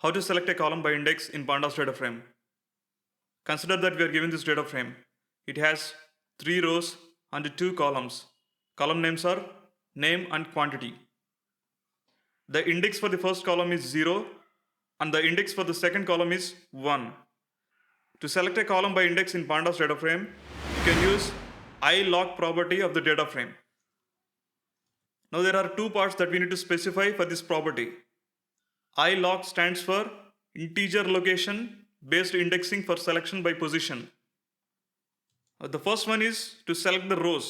How to select a column by index in Pandas DataFrame. Consider that we are given this data frame. It has 3 rows and 2 columns. Column names are name and quantity. The index for the first column is 0 and the index for the second column is 1. To select a column by index in Pandas DataFrame, you can use iloc property of the data frame. Now there are 2 parts that we need to specify for this property. iloc stands for integer location based indexing for selection by position. The first one is to select the rows.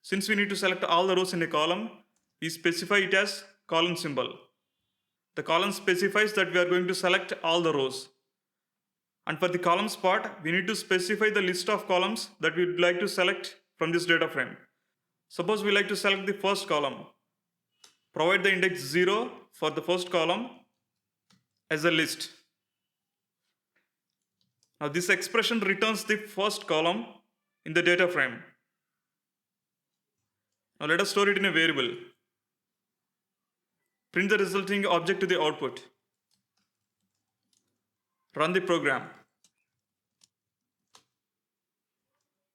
Since we need to select all the rows in a column, we specify it as column symbol. The column specifies that we are going to select all the rows. And for the columns part, we need to specify the list of columns that we would like to select from this data frame. Suppose we like to select the first column. Provide the index 0 for the first column as a list. Now this expression returns the first column in the data frame. Now let us store it in a variable. Print the resulting object to the output. Run the program.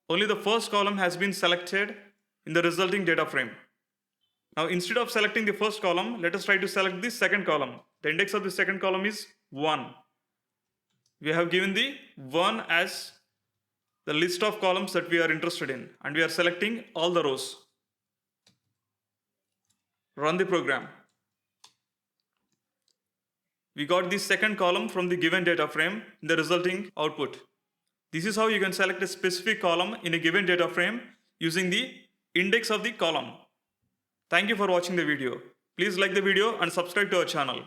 Only the first column has been selected in the resulting data frame. Now instead of selecting the first column, let us try to select the second column. The index of the second column is 1. We have given the 1 as the list of columns that we are interested in, and we are selecting all the rows. Run the program. We got the second column from the given data frame in the resulting output. This is how you can select a specific column in a given data frame using the index of the column. Thank you for watching the video. Please like the video and subscribe to our channel.